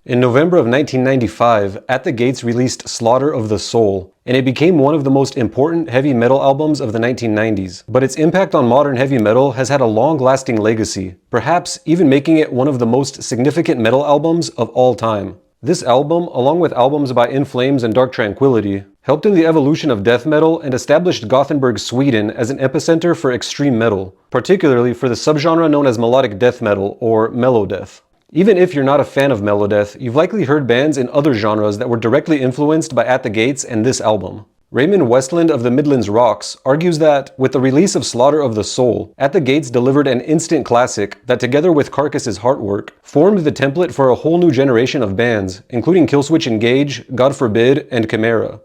In November of 1995, At the Gates released Slaughter of the Soul, and it became one of the most important heavy metal albums of the 1990s. But its impact on modern heavy metal has had a long-lasting legacy, perhaps even making it one of the most significant metal albums of all time. This album, along with albums by In Flames and Dark Tranquillity, helped in the evolution of death metal and established Gothenburg, Sweden as an epicenter for extreme metal, particularly for the subgenre known as melodic death metal or melodeath. Even if you're not a fan of melodeath, you've likely heard bands in other genres that were directly influenced by At the Gates and this album. Raymond Westland of the Midlands Rocks argues that, with the release of Slaughter of the Soul, At the Gates delivered an instant classic that, together with Carcass's Heartwork, formed the template for a whole new generation of bands, including Killswitch Engage, God Forbid, and Chimera.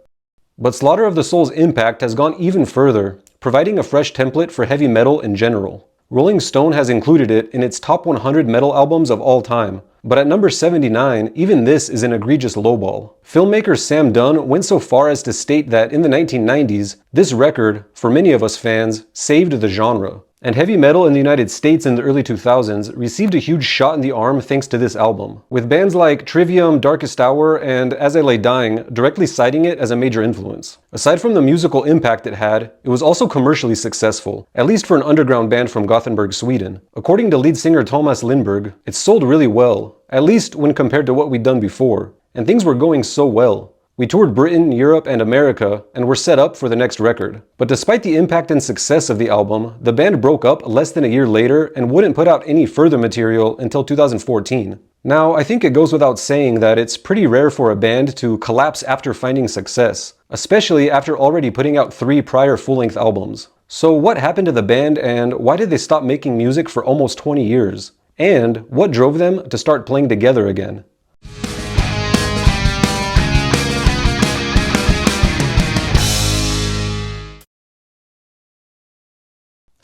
But Slaughter of the Soul's impact has gone even further, providing a fresh template for heavy metal in general. Rolling Stone has included it in its top 100 metal albums of all time, but at number 79, even this is an egregious lowball. Filmmaker Sam Dunn went so far as to state that in the 1990s, this record, for many of us fans, saved the genre. And heavy metal in the United States in the early 2000s received a huge shot in the arm thanks to this album, with bands like Trivium, Darkest Hour, and As I Lay Dying directly citing it as a major influence. Aside from the musical impact it had, it was also commercially successful, at least for an underground band from Gothenburg, Sweden. According to lead singer Thomas Lindberg, it sold really well, at least when compared to what we'd done before, and things were going so well. We toured Britain, Europe, and America, and were set up for the next record. But despite the impact and success of the album, the band broke up less than a year later and wouldn't put out any further material until 2014. Now, I think it goes without saying that it's pretty rare for a band to collapse after finding success, especially after already putting out 3 prior full-length albums. So what happened to the band, and why did they stop making music for almost 20 years? And what drove them to start playing together again?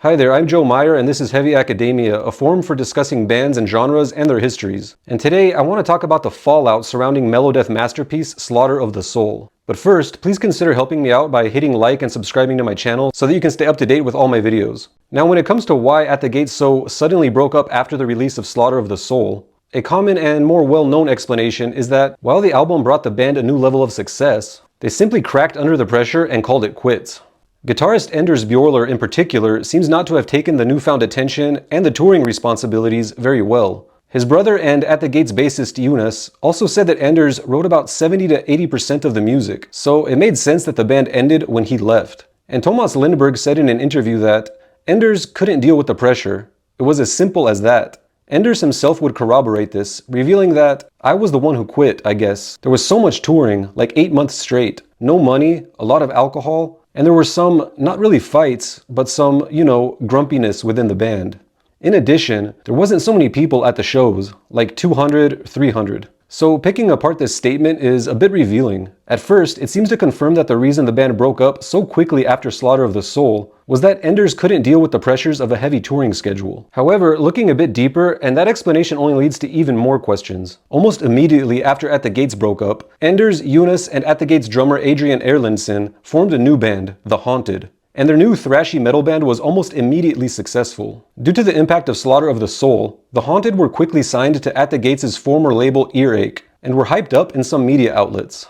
Hi there, I'm Joe Meyer, and this is Heavy Academia, a forum for discussing bands and genres and their histories. And today, I want to talk about the fallout surrounding melodeath masterpiece Slaughter of the Soul. But first, please consider helping me out by hitting like and subscribing to my channel so that you can stay up to date with all my videos. Now, when it comes to why At the Gates so suddenly broke up after the release of Slaughter of the Soul, a common and more well-known explanation is that while the album brought the band a new level of success, they simply cracked under the pressure and called it quits. Guitarist Anders Bjorler in particular seems not to have taken the newfound attention and the touring responsibilities very well. His brother and At the Gates bassist Jonas also said that Anders wrote about 70 to 80% of the music, so it made sense that the band ended when he left. And Thomas Lindberg said in an interview that Anders couldn't deal with the pressure. It was as simple as that. Anders himself would corroborate this, revealing that I was the one who quit, I guess. There was so much touring, like 8 months straight, no money, a lot of alcohol, and there were some, not really fights, but some, grumpiness within the band. In addition, there wasn't so many people at the shows, like 200, 300. So picking apart this statement is a bit revealing. At first, it seems to confirm that the reason the band broke up so quickly after Slaughter of the Soul was that Anders couldn't deal with the pressures of a heavy touring schedule. However, looking a bit deeper, and that explanation only leads to even more questions. Almost immediately after At the Gates broke up, Anders, Jonas, and At the Gates drummer Adrian Erlandson formed a new band, The Haunted. And their new thrashy metal band was almost immediately successful. Due to the impact of Slaughter of the Soul, The Haunted were quickly signed to At the Gates' former label Earache, and were hyped up in some media outlets.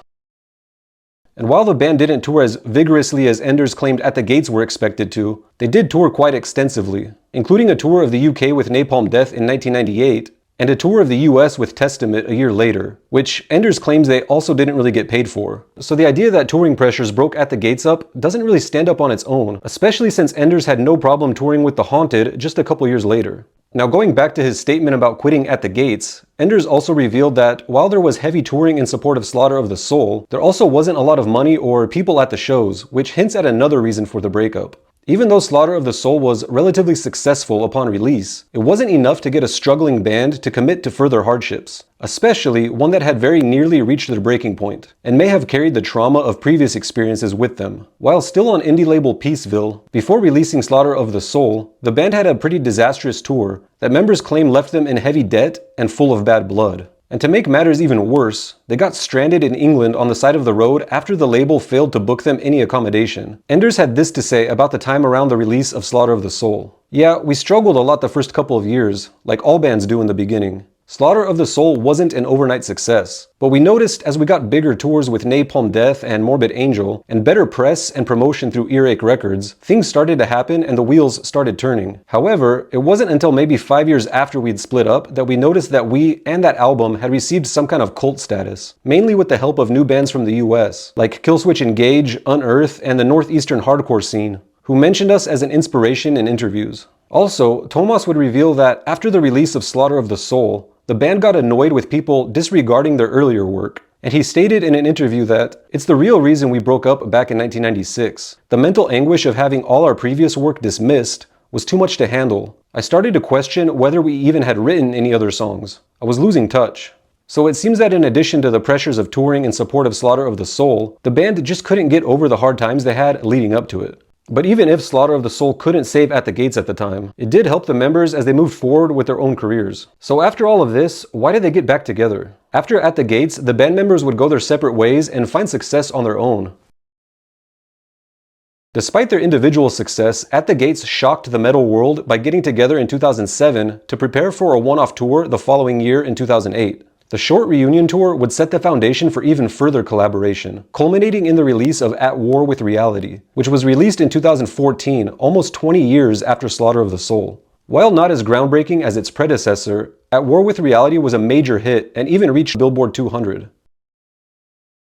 And while the band didn't tour as vigorously as Anders claimed At the Gates were expected to, they did tour quite extensively, including a tour of the UK with Napalm Death in 1998, and a tour of the US with Testament a year later, which Anders claims they also didn't really get paid for. So the idea that touring pressures broke At the Gates up doesn't really stand up on its own, especially since Anders had no problem touring with The Haunted just a couple years later. Now, going back to his statement about quitting At the Gates, Anders also revealed that while there was heavy touring in support of Slaughter of the Soul, there also wasn't a lot of money or people at the shows, which hints at another reason for the breakup. Even though Slaughter of the Soul was relatively successful upon release, it wasn't enough to get a struggling band to commit to further hardships, especially one that had very nearly reached their breaking point, and may have carried the trauma of previous experiences with them. While still on indie label Peaceville, before releasing Slaughter of the Soul, the band had a pretty disastrous tour that members claim left them in heavy debt and full of bad blood. And to make matters even worse, they got stranded in England on the side of the road after the label failed to book them any accommodation. Anders had this to say about the time around the release of Slaughter of the Soul. Yeah, we struggled a lot the first couple of years, like all bands do in the beginning. Slaughter of the Soul wasn't an overnight success, but we noticed as we got bigger tours with Napalm Death and Morbid Angel, and better press and promotion through Earache Records, things started to happen and the wheels started turning. However, it wasn't until maybe 5 years after we'd split up that we noticed that we and that album had received some kind of cult status, mainly with the help of new bands from the US, like Killswitch Engage, Unearth, and the northeastern hardcore scene, who mentioned us as an inspiration in interviews. Also, Tomas would reveal that after the release of Slaughter of the Soul, the band got annoyed with people disregarding their earlier work, and he stated in an interview that it's the real reason we broke up back in 1996. The mental anguish of having all our previous work dismissed was too much to handle. I started to question whether we even had written any other songs. I was losing touch. So it seems that in addition to the pressures of touring in support of Slaughter of the Soul, the band just couldn't get over the hard times they had leading up to it. But even if Slaughter of the Soul couldn't save At the Gates at the time, it did help the members as they moved forward with their own careers. So after all of this, why did they get back together? After At the Gates, the band members would go their separate ways and find success on their own. Despite their individual success, At the Gates shocked the metal world by getting together in 2007 to prepare for a one-off tour the following year in 2008. The short reunion tour would set the foundation for even further collaboration, culminating in the release of At War with Reality, which was released in 2014, almost 20 years after Slaughter of the Soul. While not as groundbreaking as its predecessor, At War with Reality was a major hit and even reached Billboard 200.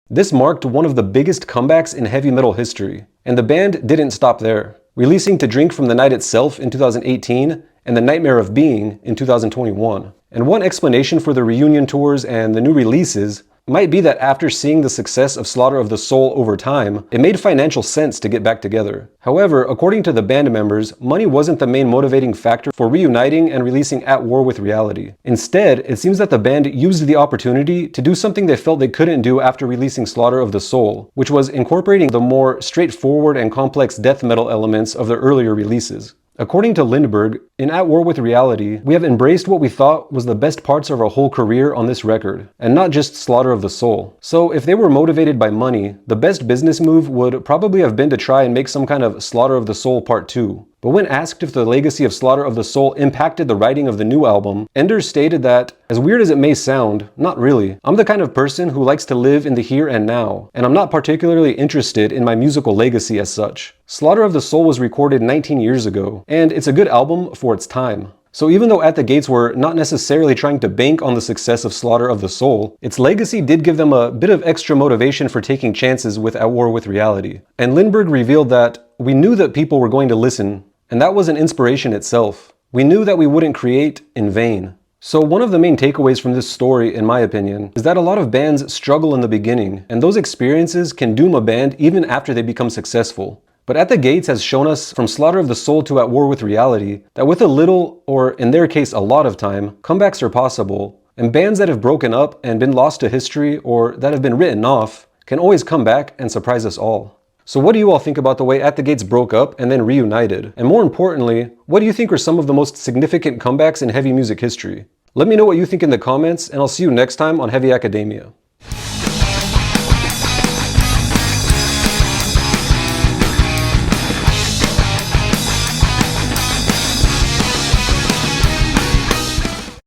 This marked one of the biggest comebacks in heavy metal history, and the band didn't stop there, releasing To Drink from the Night Itself in 2018 and The Nightmare of Being in 2021. And one explanation for the reunion tours and the new releases might be that after seeing the success of Slaughter of the Soul over time, it made financial sense to get back together. However, according to the band members, money wasn't the main motivating factor for reuniting and releasing At War with Reality. Instead, it seems that the band used the opportunity to do something they felt they couldn't do after releasing Slaughter of the Soul, which was incorporating the more straightforward and complex death metal elements of their earlier releases. According to Lindbergh, in At War with Reality, we have embraced what we thought was the best parts of our whole career on this record, and not just Slaughter of the Soul. So if they were motivated by money, the best business move would probably have been to try and make some kind of Slaughter of the Soul Part 2. But when asked if the legacy of Slaughter of the Soul impacted the writing of the new album, Enders stated that, as weird as it may sound, not really. I'm the kind of person who likes to live in the here and now, and I'm not particularly interested in my musical legacy as such. Slaughter of the Soul was recorded 19 years ago, and it's a good album for its time. So even though At the Gates were not necessarily trying to bank on the success of Slaughter of the Soul, its legacy did give them a bit of extra motivation for taking chances with At War with Reality. And Lindbergh revealed that, we knew that people were going to listen, and that was an inspiration itself. We knew that we wouldn't create in vain. So one of the main takeaways from this story, in my opinion, is that a lot of bands struggle in the beginning, and those experiences can doom a band even after they become successful. But At the Gates has shown us, from Slaughter of the Soul to At War with Reality, that with a little, or in their case a lot of time, comebacks are possible, and bands that have broken up and been lost to history or that have been written off can always come back and surprise us all. So what do you all think about the way At the Gates broke up and then reunited? And more importantly, what do you think are some of the most significant comebacks in heavy music history? Let me know what you think in the comments, and I'll see you next time on Heavy Academia.